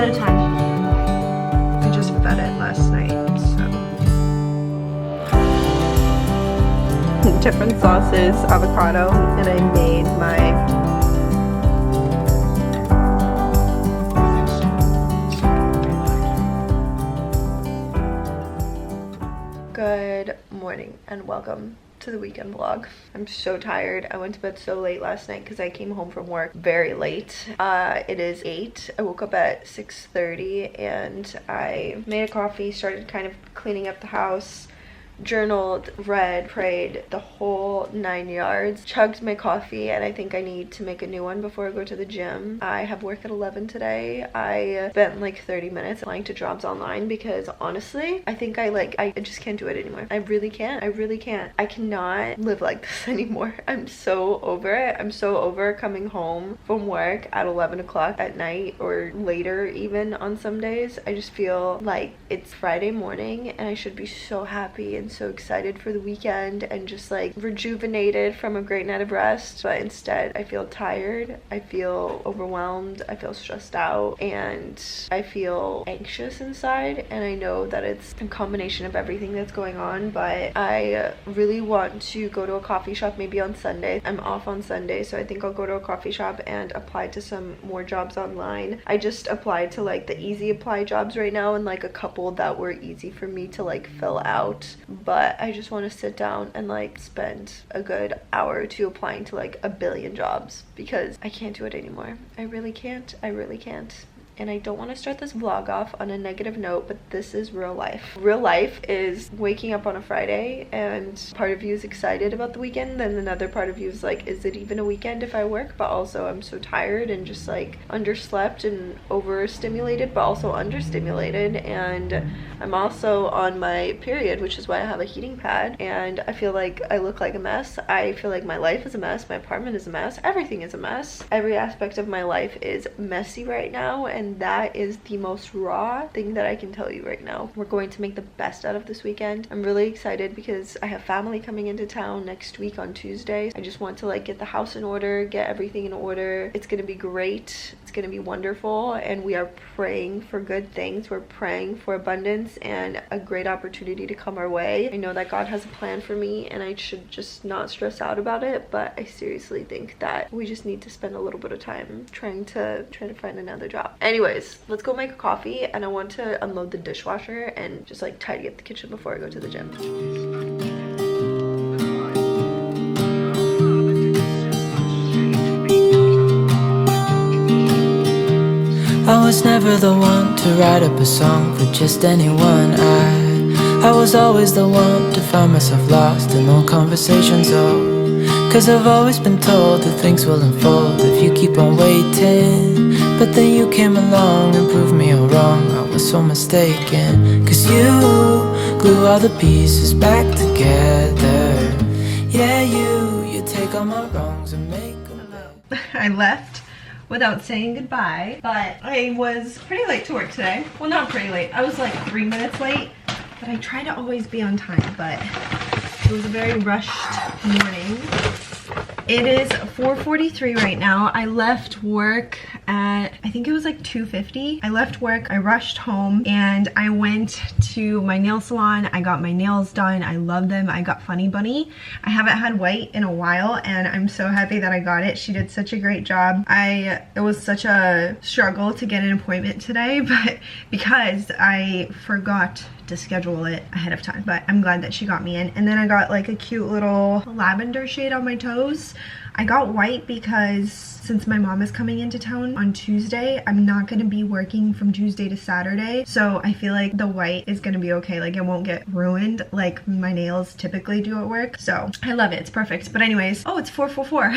at a time. I just fed it last night, so. Different sauces, avocado, and I made my good morning and welcome to the weekend vlog. I'm so tired. I went to bed so late last night because I came home from work very late. It is 8. I woke up at 6:30 and I made a coffee, started kind of cleaning up the house, journaled, read, prayed, the whole 9 yards, chugged my coffee, and I think I need to make a new one before I go to the gym. I have work at 11 today. I spent like 30 minutes applying to jobs online because honestly, I think I just can't do it anymore. I really can't. I cannot live like this anymore. I'm so over it. I'm so over coming home from work at 11 o'clock at night or later even on some days. I just feel like it's Friday morning and I should be so happy and so excited for the weekend and just like rejuvenated from a great night of rest, but instead I feel tired, I feel overwhelmed, I feel stressed out, and I feel anxious inside. And I know that it's a combination of everything that's going on, but I really want to go to a coffee shop maybe on Sunday. I'm off on Sunday, so I think I'll go to a coffee shop and apply to some more jobs online. I just applied to like the easy apply jobs right now and like a couple that were easy for me to like fill out, but I just want to sit down and like spend a good hour or two applying to like a billion jobs because I can't do it anymore. I really can't. And I don't want to start this vlog off on a negative note, but this is real life. Real life is waking up on a Friday and part of you is excited about the weekend, then another part of you is like, is it even a weekend if I work? But also I'm so tired and just like underslept and overstimulated, but also understimulated. And I'm also on my period, which is why I have a heating pad, and I feel like I look like a mess. I feel like my life is a mess, my apartment is a mess, everything is a mess. Every aspect of my life is messy right now, and that is the most raw thing that I can tell you right now. We're going to make the best out of this weekend. I'm really excited because I have family coming into town next week on Tuesday. I just want to like get the house in order, get everything in order. It's gonna be great. It's gonna be wonderful, and we are praying for good things. We're praying for abundance and a great opportunity to come our way. I know that God has a plan for me and I should just not stress out about it, but I seriously think that we just need to spend a little bit of time trying to find another job. Anyways, let's go make a coffee, and I want to unload the dishwasher and just like tidy up the kitchen before I go to the gym. I was never the one to write up a song for just anyone. I was always the one to find myself lost in old conversations. Oh, 'cause I've always been told that things will unfold if you keep on waiting. But then you came along and proved me all wrong. I was so mistaken, 'cause you glue all the pieces back together. Yeah, you take all my wrongs and make them right. I left without saying goodbye, but I was pretty late to work today. Well, not pretty late. I was like 3 minutes late, but I try to always be on time, but it was a very rushed morning. It is 4:43 right now. I left work at, I think it was like 2:50. I left work, I rushed home, and I went to my nail salon. I got my nails done. I love them. I got Funny Bunny. I haven't had white in a while, and I'm so happy that I got it. She did such a great job. It was such a struggle to get an appointment today, but because I forgot to schedule it ahead of time, but I'm glad that she got me in. And then I got like a cute little lavender shade on my toes. I got white because since my mom is coming into town on Tuesday, I'm not going to be working from Tuesday to Saturday, so I feel like the white is going to be okay. Like, it won't get ruined like my nails typically do at work, so I love it. It's perfect. But anyways, oh, it's 4:44.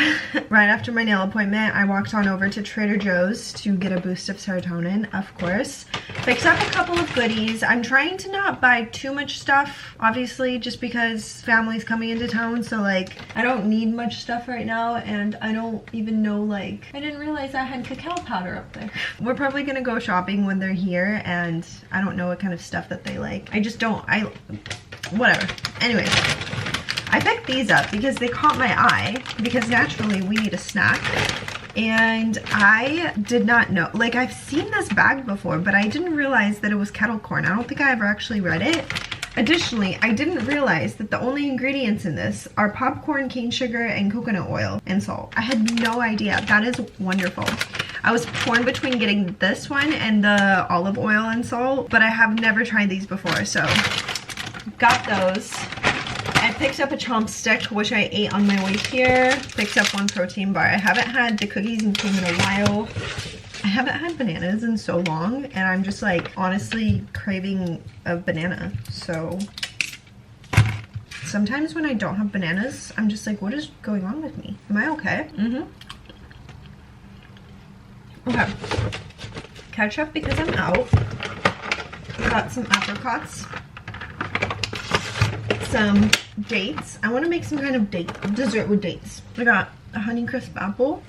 Right after my nail appointment, I walked on over to Trader Joe's to get a boost of serotonin, of course. Picked up a couple of goodies. I'm trying to not buy too much stuff, obviously, just because family's coming into town, so like I don't need much stuff right now, and I don't even know, like, I didn't realize I had cacao powder up there. We're probably gonna go shopping when they're here, and I don't know what kind of stuff that they like. I just don't, whatever. Anyways, I picked these up because they caught my eye, because naturally we need a snack. And I did not know, like I've seen this bag before, but I didn't realize that it was kettle corn. I don't think I ever actually read it. Additionally, I didn't realize that the only ingredients in this are popcorn, cane sugar, and coconut oil and salt. I had no idea. That is wonderful. I was torn between getting this one and the olive oil and salt, but I have never tried these before, so got those. I picked up a chomp stick, which I ate on my way here. Picked up one protein bar. I haven't had the cookies and cream in a while. I haven't had bananas in so long, and I'm just like honestly craving a banana. So sometimes when I don't have bananas, I'm just like, what is going on with me? Am I okay? Okay. Ketchup because I'm out. Got some apricots. Some dates. I want to make some kind of dessert with dates. I got a Honeycrisp apple,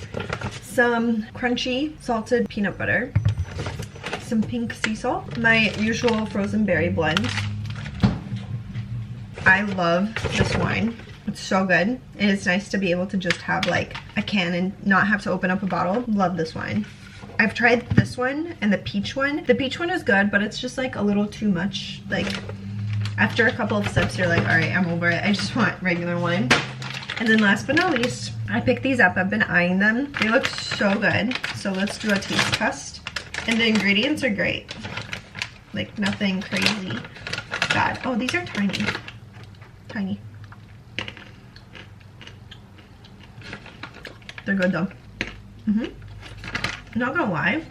some crunchy salted peanut butter, some pink sea salt, my usual frozen berry blend. I love this wine. It's so good. And it's nice to be able to just have like a can and not have to open up a bottle. Love this wine. I've tried this one and the peach one. The peach one is good, but it's just like a little too much. Like after a couple of sips, you're like, all right, I'm over it. I just want regular wine. And then last but not least, I picked these up. I've been eyeing them. They look so good. So let's do a taste test. And the ingredients are great. Like nothing crazy bad. Oh, these are tiny. Tiny. They're good though. Not gonna lie.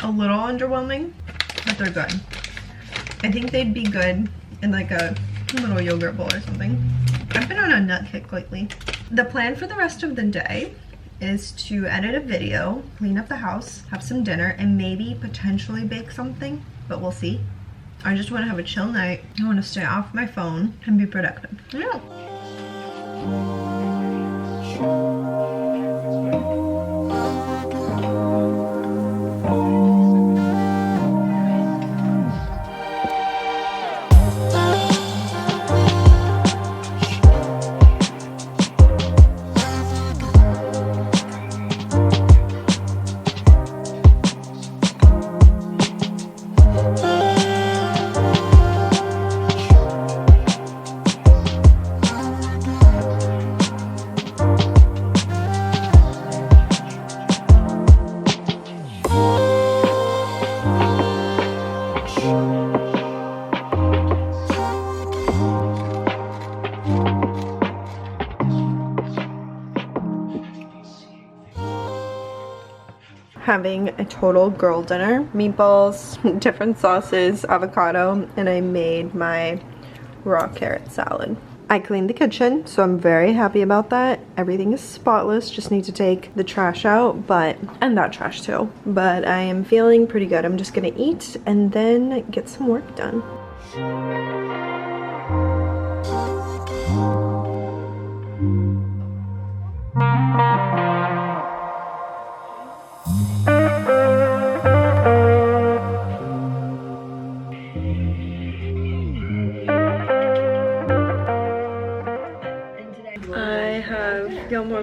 A little underwhelming, but they're good. I think they'd be good in like a little yogurt bowl or something. I've been on a nut kick lately. The plan for the rest of the day is to edit a video, clean up the house, have some dinner, and maybe potentially bake something, but we'll see. I just want to have a chill night. I want to stay off my phone and be productive. Yeah. Having a total girl dinner. Meatballs, different sauces, avocado, and I made my raw carrot salad. I cleaned the kitchen, so I'm very happy about that. Everything is spotless, just need to take the trash out, and that trash too. But I am feeling pretty good. I'm just gonna eat and then get some work done.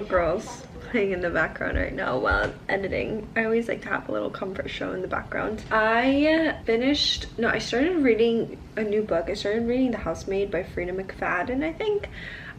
Girls playing in the background right now while I'm editing. I always like to have a little comfort show in the background. I started reading a new book. I started reading The Housemaid by Frida McFadden, I think.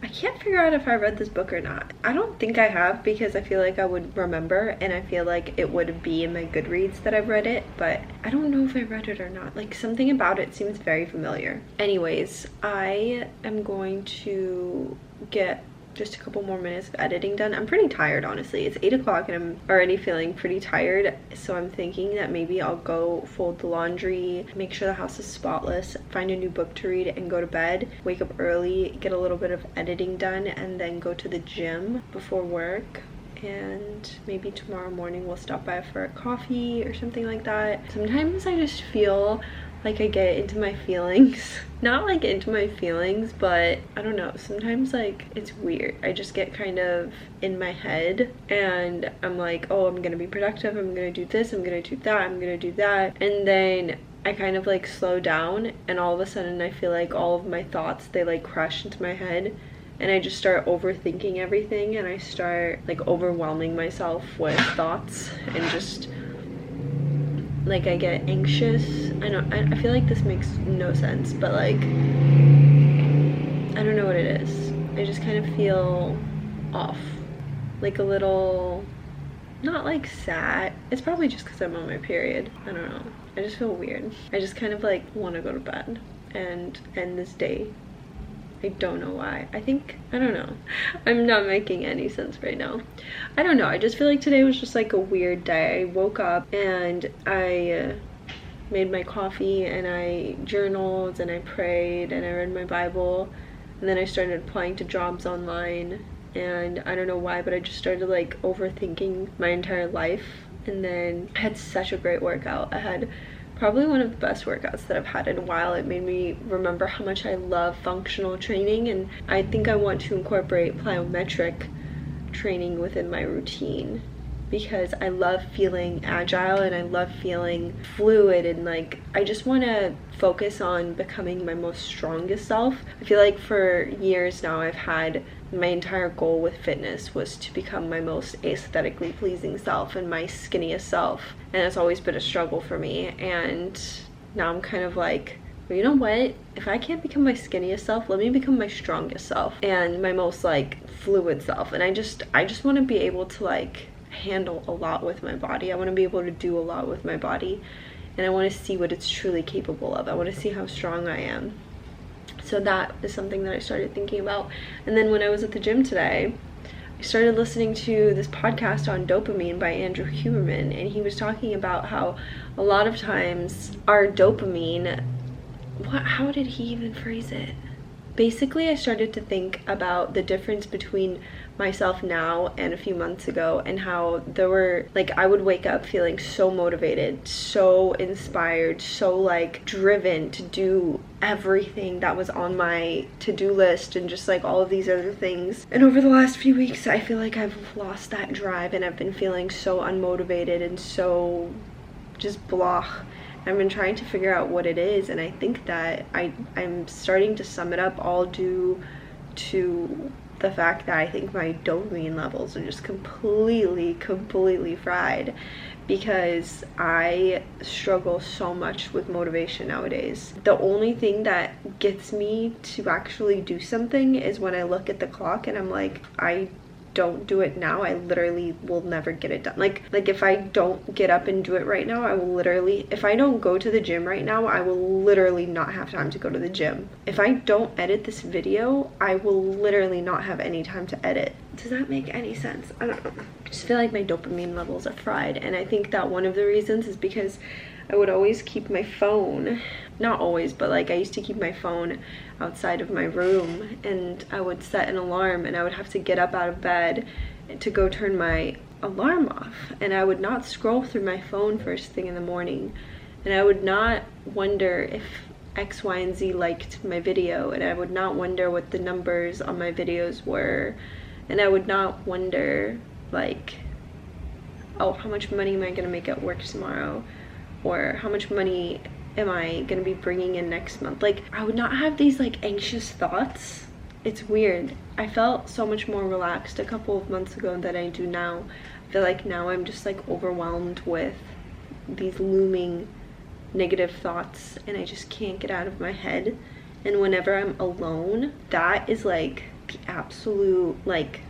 I can't figure out if I read this book or not. I don't think I have because I feel like I would remember and I feel like it would be in my Goodreads that I've read it, but I don't know if I read it or not. Like something about it seems very familiar. Anyways, I am going to get just a couple more minutes of editing done. I'm pretty tired, honestly. It's 8 o'clock and I'm already feeling pretty tired, so I'm thinking that maybe I'll go fold the laundry, make sure the house is spotless, find a new book to read, and go to bed, wake up early, get a little bit of editing done, and then go to the gym before work. And maybe tomorrow morning we'll stop by for a coffee or something like that. Sometimes I just feel like I get into my feelings. Not like into my feelings, but I don't know, sometimes like it's weird. I just get kind of in my head and I'm like, oh, I'm gonna be productive, I'm gonna do this, I'm gonna do that, I'm gonna do that, and then I kind of like slow down and all of a sudden I feel like all of my thoughts, they like crash into my head and I just start overthinking everything, and I start like overwhelming myself with thoughts, and just like I get anxious. I feel like this makes no sense, but like I don't know what it is. I just kind of feel off, like a little, not like sad. It's probably just because I'm on my period. I don't know. I just feel weird. I just kind of like want to go to bed and end this day. I don't know why. I don't know. I'm not making any sense right now. I don't know. I just feel like today was just like a weird day. I woke up and I made my coffee and I journaled and I prayed and I read my Bible, and then I started applying to jobs online, and I don't know why, but I just started like overthinking my entire life. And then I had such a great workout. I had probably one of the best workouts that I've had in a while. It made me remember how much I love functional training, and I think I want to incorporate plyometric training within my routine, because I love feeling agile and I love feeling fluid, and like I just want to focus on becoming my most strongest self. I feel like for years now I've had my entire goal with fitness was to become my most aesthetically pleasing self and my skinniest self, and it's always been a struggle for me. And now I'm kind of like, well, you know what, if I can't become my skinniest self, let me become my strongest self and my most like fluid self. And I just want to be able to like handle a lot with my body. I want to be able to do a lot with my body, and I want to see what it's truly capable of. I want to see how strong I am. So that is something that I started thinking about. And then when I was at the gym today, I started listening to this podcast on dopamine by Andrew Huberman, and he was talking about how a lot of times our dopamine, how did he even phrase it? Basically, I started to think about the difference between myself now and a few months ago, and how there were like, I would wake up feeling so motivated, so inspired, so like driven to do everything that was on my to-do list, and just like all of these other things. And over the last few weeks, I feel like I've lost that drive, and I've been feeling so unmotivated and so just blah. I've been trying to figure out what it is, and I think that I'm starting to sum it up all due to the fact that I think my dopamine levels are just completely fried, because I struggle so much with motivation nowadays. The only thing that gets me to actually do something is when I look at the clock and I'm like, I don't do it now, I literally will never get it done. Like if I don't get up and do it right now, I will literally, if I don't go to the gym right now, I will literally not have time to go to the gym. If I don't edit this video, I will literally not have any time to edit. Does that make any sense? I don't know. I just feel like my dopamine levels are fried, and I think that one of the reasons is because I would always keep my phone, not always, but like I used to keep my phone outside of my room, and I would set an alarm, and I would have to get up out of bed to go turn my alarm off, and I would not scroll through my phone first thing in the morning, and I would not wonder if X, Y, and Z liked my video, and I would not wonder what the numbers on my videos were, and I would not wonder like, oh, how much money am I gonna make at work tomorrow, or how much money am I gonna be bringing in next month. Like, I would not have these like anxious thoughts. It's weird. I felt so much more relaxed a couple of months ago than I do now. I feel like now I'm just like overwhelmed with these looming negative thoughts, and I just can't get out of my head. And whenever I'm alone, that is like the absolute like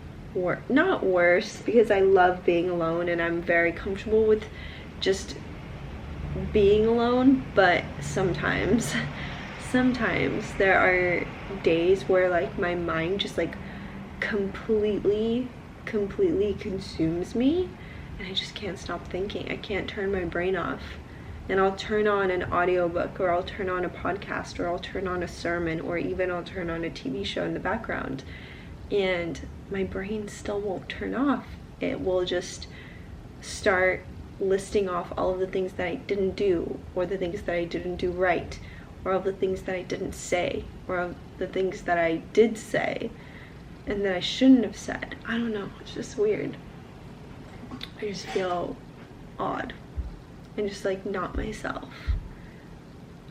not worse, because I love being alone and I'm very comfortable with just being alone, but sometimes there are days where like my mind just like completely consumes me, and I just can't stop thinking. I can't turn my brain off, and I'll turn on an audiobook, or I'll turn on a podcast, or I'll turn on a sermon, or even I'll turn on a TV show in the background, and my brain still won't turn off. It will just start listing off all of the things that I didn't do, or the things that I didn't do right, or all the things that I didn't say, or of the things that I did say and that I shouldn't have said. I don't know, it's just weird. I just feel odd and just like not myself.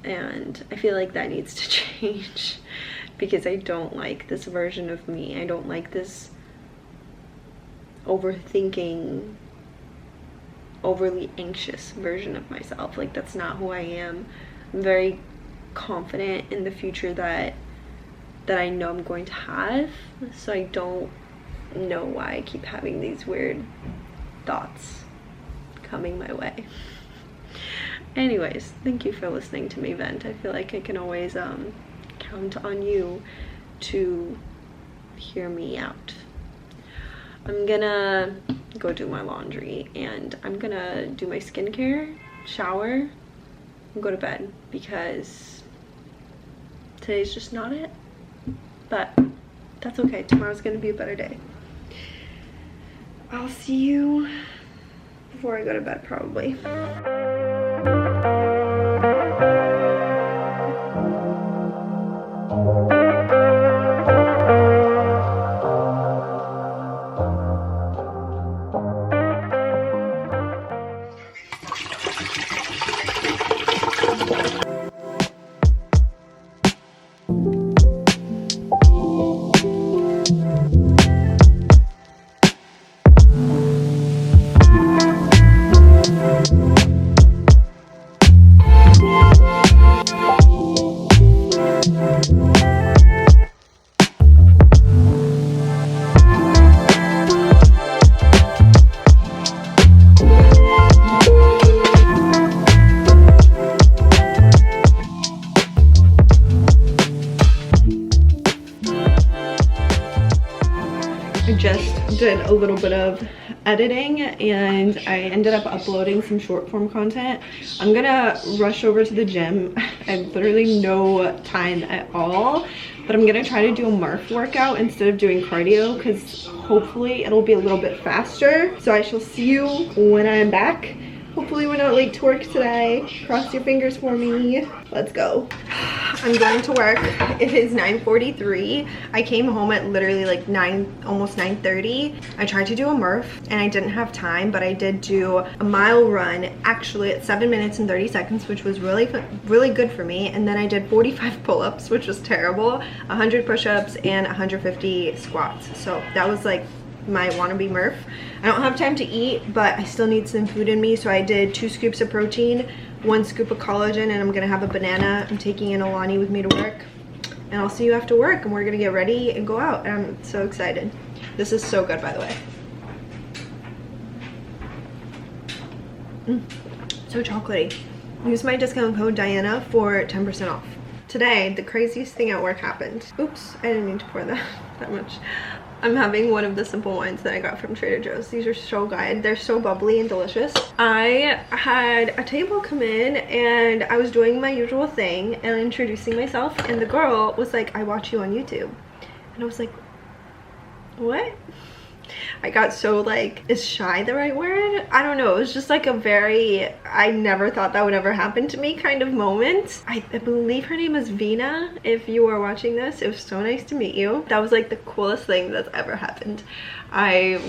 and I feel like that needs to change because I don't like this version of me. I don't like this overthinking, overly anxious version of myself. Like, that's not who I am. I'm very confident in the future that I know I'm going to have, so I don't know why I keep having these weird thoughts coming my way. Anyways, thank you for listening to me vent. I feel like I can always count on you to hear me out. I'm gonna go do my laundry, and I'm gonna do my skincare, shower, and go to bed because today's just not it. But that's okay. Tomorrow's gonna be a better day. I'll see you before I go to bed, probably. Did a little bit of editing and I ended up uploading some short form content. I'm gonna rush over to the gym. I have literally no time at all, but I'm gonna try to do a Murph workout instead of doing cardio because hopefully it'll be a little bit faster. So I shall see you when I'm back. Hopefully we're not late to work today. Cross your fingers for me. Let's go. I'm going to work. It is 9:43. I came home at literally like almost 9:30. I tried to do a Murph and I didn't have time, but I did do a mile run actually at 7 minutes and 30 seconds, which was really good for me. And then I did 45 pull-ups, which was terrible, 100 push-ups and 150 squats. So that was like my wannabe Murph. I don't have time to eat, but I still need some food in me, so I did 2 scoops of protein, 1 scoop of collagen, and I'm gonna have a banana. I'm taking in Alani with me to work, and I'll see you after work, and we're gonna get ready and go out. And I'm so excited. This is so good, by the way. So chocolatey. Use my discount code Diana for 10% off. Today, the craziest thing at work happened. Oops, I didn't mean to pour that much. I'm having one of the simple wines that I got from Trader Joe's. These are so good. They're so bubbly and delicious. I had a table come in and I was doing my usual thing and introducing myself, and the girl was like, "I watch you on YouTube." And I was like, what? I got so like, is shy the right word? I don't know. It was just like a very, I never thought that would ever happen to me kind of moment. I believe her name is Vina. If you are watching this, it was so nice to meet you. That was like the coolest thing that's ever happened. I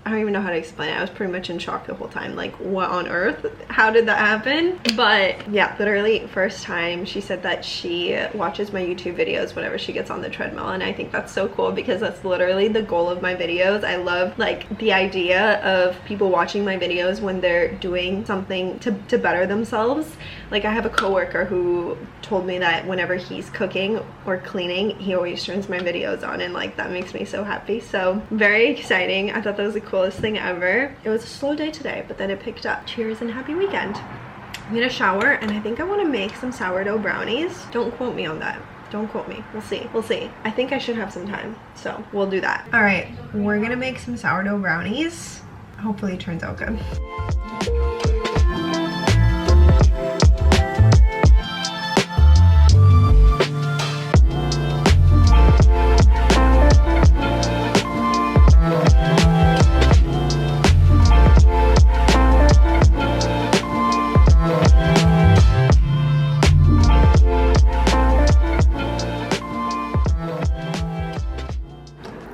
don't even know how to explain it. I was pretty much in shock the whole time. Like, what on earth? How did that happen? But yeah, literally first time. She said that she watches my YouTube videos whenever she gets on the treadmill, and I think that's so cool because that's literally the goal of my videos. I love like the idea of people watching my videos when they're doing something to better themselves. Like, I have a coworker who told me that whenever he's cooking or cleaning, he always turns my videos on, and like that makes me so happy. So very exciting. I thought that was the coolest thing ever. It was a slow day today, but then it picked up. Cheers and happy weekend. I'm gonna shower, and I think I want to make some sourdough brownies. Don't quote me on that. Don't quote me. We'll see. We'll see. I think I should have some time, so we'll do that. All right, we're gonna make some sourdough brownies. Hopefully it turns out good.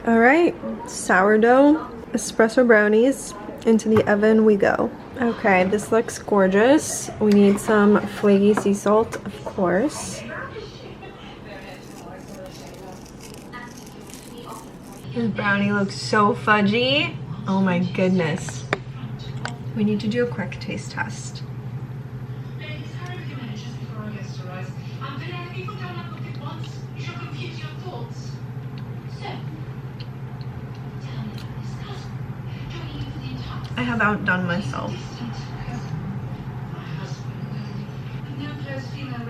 All right, sourdough espresso brownies, into the oven we go. Okay, this looks gorgeous. We need some flaky sea salt, of course. This brownie looks so fudgy. Oh my goodness. We need to do a quick taste test. I have outdone myself.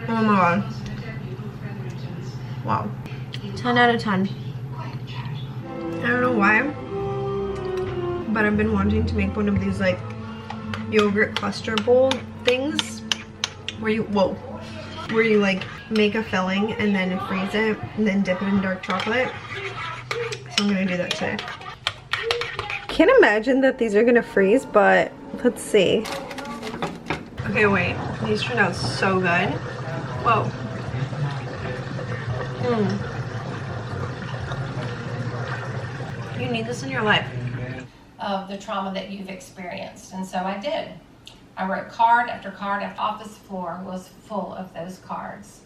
Oh my god. Wow. 10 out of 10. I don't know why, but I've been wanting to make one of these like yogurt cluster bowl things where you, where you like make a filling and then freeze it and then dip it in dark chocolate. So I'm gonna do that today. Can't imagine that these are gonna freeze, but let's see. Okay, wait, these turned out so good. Whoa. You need this in your life. Of the trauma that you've experienced, and so I did. I wrote card after card. After office floor was full of those cards,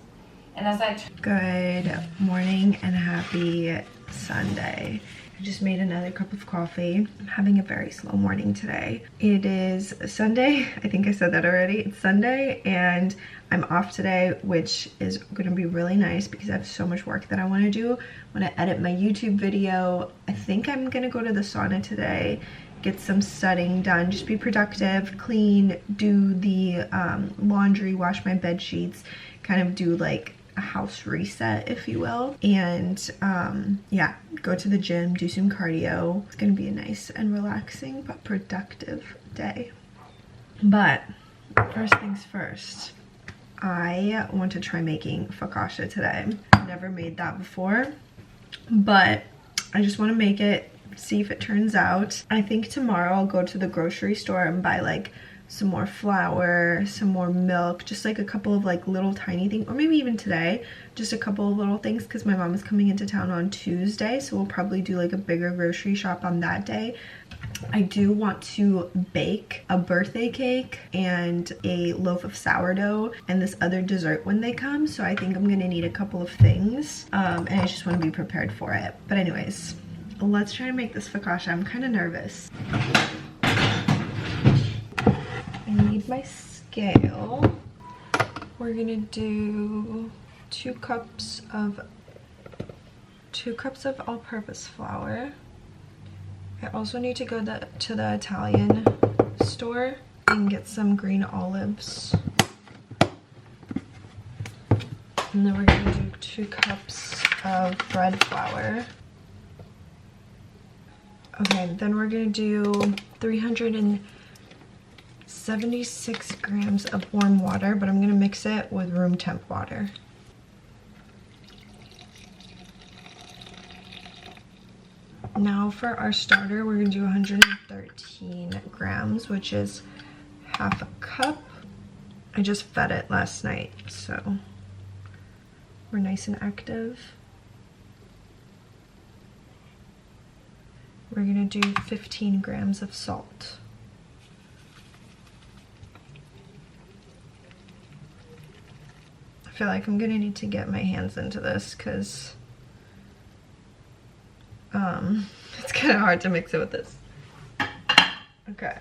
and as I Good morning and happy Sunday. I just made another cup of coffee. I'm having a very slow morning today. It is Sunday. I think I said that already. It's Sunday and I'm off today, which is gonna be really nice because I have so much work that I wanna do. I wanna edit my YouTube video. I think I'm gonna go to the sauna today, get some studying done, just be productive, clean, do the laundry, wash my bed sheets, kind of do like a house reset, if you will, and yeah, go to the gym, do some cardio. It's gonna be a nice and relaxing but productive day. But first things first, I want to try making focaccia today. I've never made that before, but I just want to make it, see if it turns out. I think tomorrow I'll go to the grocery store and buy like some more flour, some more milk, just like a couple of like little tiny things, or maybe even today, just a couple of little things because my mom is coming into town on Tuesday, so we'll probably do like a bigger grocery shop on that day. I do want to bake a birthday cake and a loaf of sourdough and this other dessert when they come, so I think I'm gonna need a couple of things, and I just want to be prepared for it. But anyways, let's try to make this focaccia. I'm kind of nervous. I need my scale. We're gonna do 2 cups of all-purpose flour. I also need to go to the Italian store and get some green olives. And then we're gonna do 2 cups of bread flour. Okay, then we're gonna do 376 grams of warm water, but I'm gonna mix it with room temp water. Now for our starter, we're gonna do 113 grams, which is half a cup. I just fed it last night, so we're nice and active. We're gonna do 15 grams of salt. I feel like I'm gonna need to get my hands into this because it's kind of hard to mix it with this. Okay.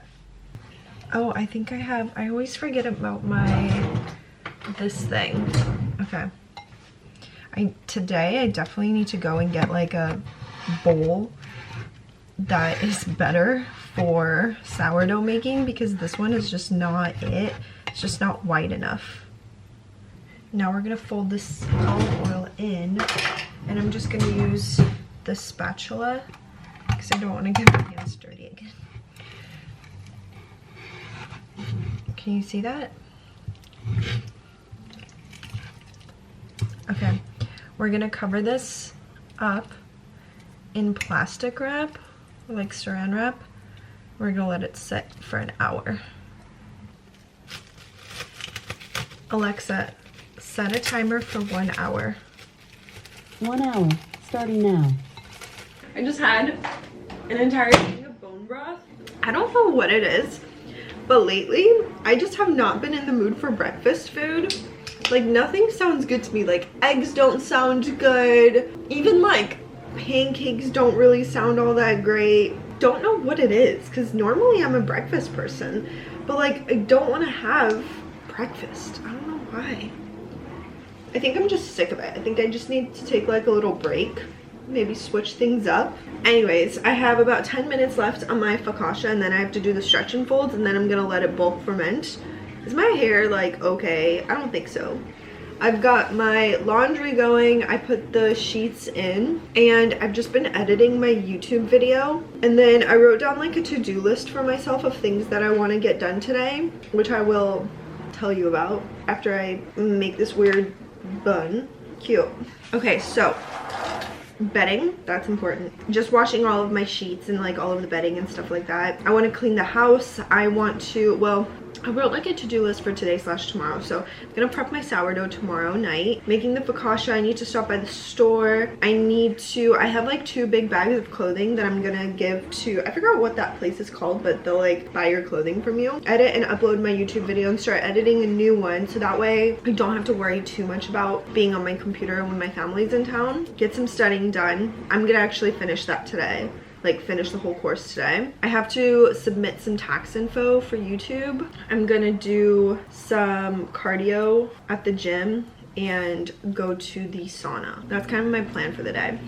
Oh, I think I always forget about this thing. Okay. Today I definitely need to go and get like a bowl that is better for sourdough making because this one is just not it. It's just not white enough. Now we're gonna fold this olive oil in, and I'm just gonna use the spatula because I don't want to get my hands dirty again. Can you see that? Okay, we're gonna cover this up in plastic wrap, like saran wrap. We're gonna let it sit for an hour. Alexa, set a timer for 1 hour. 1 hour, starting now. I just had an entire thing of bone broth. I don't know what it is, But lately, I just have not been in the mood for breakfast food. Like, nothing sounds good to me. Like, eggs don't sound good. Even like pancakes don't really sound all that great. Don't know what it is, because normally I'm a breakfast person, but like I don't want to have breakfast. I don't know why. I think I'm just sick of it. I think I just need to take like a little break, maybe switch things up. Anyways, I have about 10 minutes left on my focaccia, and then I have to do the stretch and folds, and then I'm gonna let it bulk ferment. Is my hair like okay? I don't think so. I've got my laundry going. I put the sheets in, and I've just been editing my YouTube video. And then I wrote down like a to-do list for myself of things that I want to get done today, which I will tell you about after I make this weird bun. Cute. Okay, so bedding, that's important. Just washing all of my sheets and like all of the bedding and stuff like that. I want to clean the house. I want to, well, I wrote like a to-do list for today / tomorrow. So I'm gonna prep my sourdough tomorrow night. Making the focaccia, I need to stop by the store. I have like 2 big bags of clothing that I'm gonna give to, I forgot what that place is called, but they'll like buy your clothing from you. Edit and upload my YouTube video and start editing a new one, so that way I don't have to worry too much about being on my computer when my family's in town. Get some studying done. I'm gonna actually finish that today. Like finish the whole course today. I have to submit some tax info for YouTube. I'm gonna do some cardio at the gym and go to the sauna. That's kind of my plan for the day.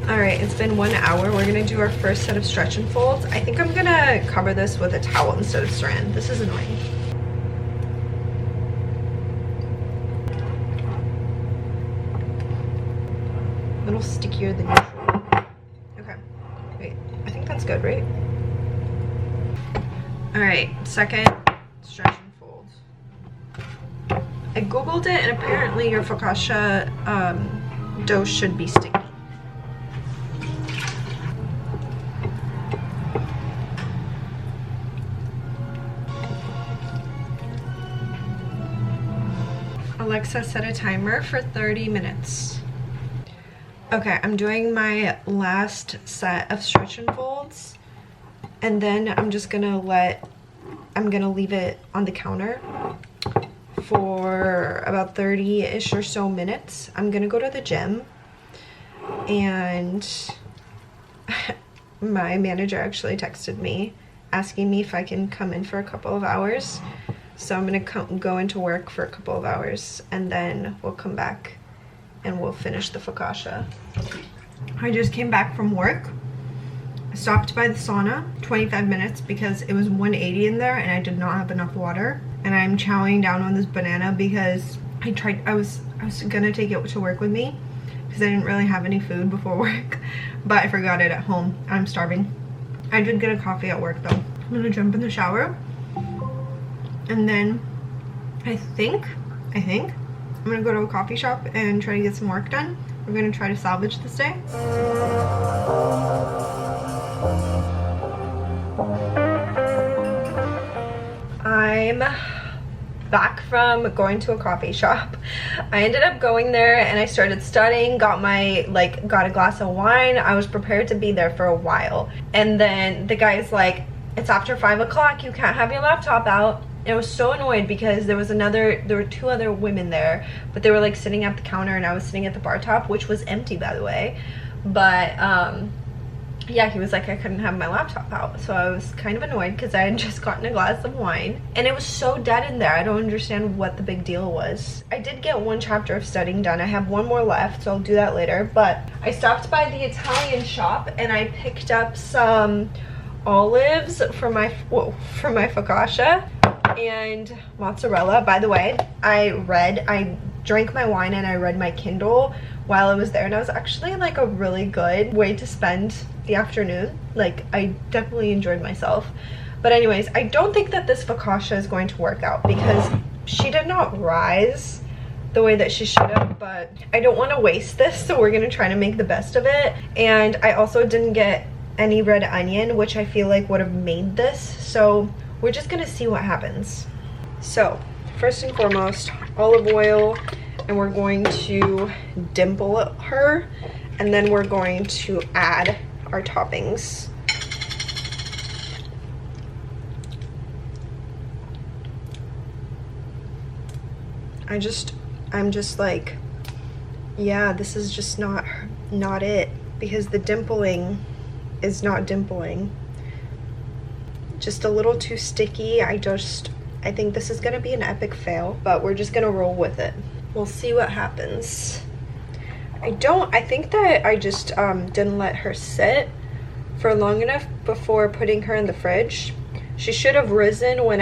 All right, it's been 1 hour. We're gonna do our first set of stretch and folds. I think I'm gonna cover this with a towel instead of saran. This is annoying. A little stickier than usual. That's good, right? All right, second stretch and folds. I googled it, and apparently your focaccia dough should be sticky. Alexa, set a timer for 30 minutes. Okay, I'm doing my last set of stretch and folds, and then I'm gonna leave it on the counter for about 30-ish or so minutes. I'm gonna go to the gym, and my manager actually texted me asking me if I can come in for a couple of hours. So I'm gonna go into work for a couple of hours, and then we'll come back and we'll finish the focaccia. I just came back from work. I stopped by the sauna, 25 minutes, because it was 180 in there and I did not have enough water. And I'm chowing down on this banana because I was gonna take it to work with me because I didn't really have any food before work, but I forgot it at home. I'm starving. I did get a coffee at work though. I'm gonna jump in the shower, and then I think I'm gonna go to a coffee shop and try to get some work done. We're gonna try to salvage this day. I'm back from going to a coffee shop. I ended up going there and I started studying, got a glass of wine. I was prepared to be there for a while. And then the guy's like, it's after 5 o'clock, you can't have your laptop out. And I was so annoyed because there were 2 other women there, but they were like sitting at the counter and I was sitting at the bar top, which was empty, by the way. But yeah, he was like I couldn't have my laptop out, so I was kind of annoyed because I had just gotten a glass of wine and it was so dead in there. I don't understand what the big deal was. I did get 1 chapter of studying done. I have 1 more left, so I'll do that later. But I stopped by the Italian shop and I picked up some olives for my focaccia and mozzarella. By the way, I drank my wine and I read my Kindle while I was there, and it was actually like a really good way to spend the afternoon. Like, I definitely enjoyed myself. But anyways, I don't think that this focaccia is going to work out because she did not rise the way that she should have, but I don't want to waste this, so we're gonna try to make the best of it. And I also didn't get any red onion, which I feel like would have made this, so we're just gonna see what happens. So first and foremost, olive oil, and we're going to dimple her, and then we're going to add our toppings. I'm just like, yeah, this is just not it, because the dimpling is not dimpling. Just a little too sticky. I think this is gonna be an epic fail, but we're just gonna roll with it. We'll see what happens. I think that I just didn't let her sit for long enough before putting her in the fridge. She should have risen when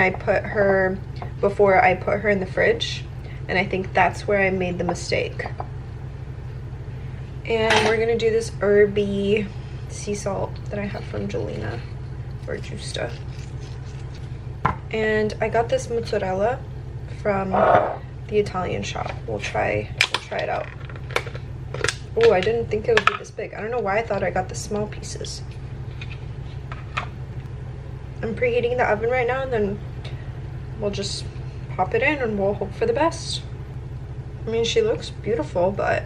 before I put her in the fridge, and I think that's where I made the mistake. And we're gonna do this herby sea salt that I have from Jelena or Justa. And I got this mozzarella from the Italian shop. We'll try it out. Oh, I didn't think it would be this big. I don't know why I thought I got the small pieces. I'm preheating the oven right now, and then we'll just pop it in and we'll hope for the best. I mean, she looks beautiful, but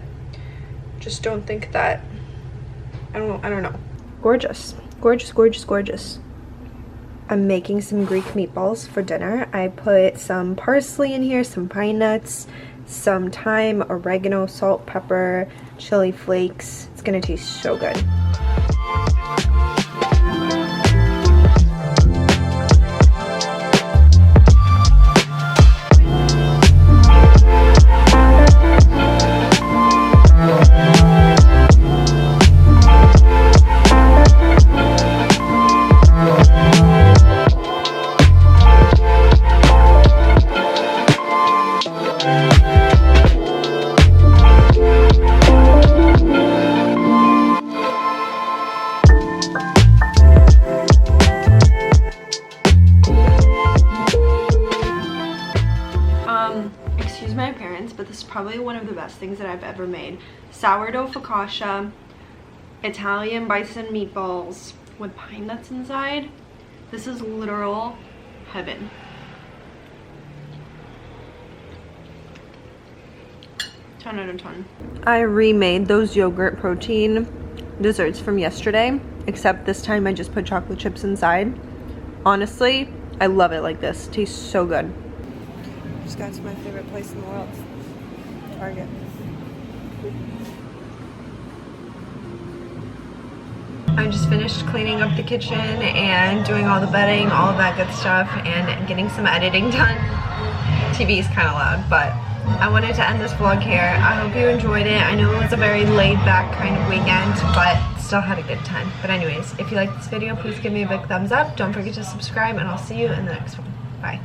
just don't think that, I don't know. Gorgeous, gorgeous, gorgeous, gorgeous. I'm making some Greek meatballs for dinner. I put some parsley in here, some pine nuts, some thyme, oregano, salt, pepper, chili flakes. It's gonna taste so good. Excuse my appearance, but this is probably one of the best things that I've ever made. Sourdough focaccia, Italian bison meatballs with pine nuts inside. This is literal heaven. 10 out of 10. I remade those yogurt protein desserts from yesterday, except this time I just put chocolate chips inside. Honestly, I love it like this. It tastes so good. Just got to my favorite place in the world, Target. I just finished cleaning up the kitchen and doing all the bedding, all of that good stuff, and getting some editing done. TV is kind of loud, but I wanted to end this vlog here. I hope you enjoyed it. I know it was a very laid-back kind of weekend, but still had a good time. But anyways, if you liked this video, please give me a big thumbs up. Don't forget to subscribe, and I'll see you in the next one. Bye.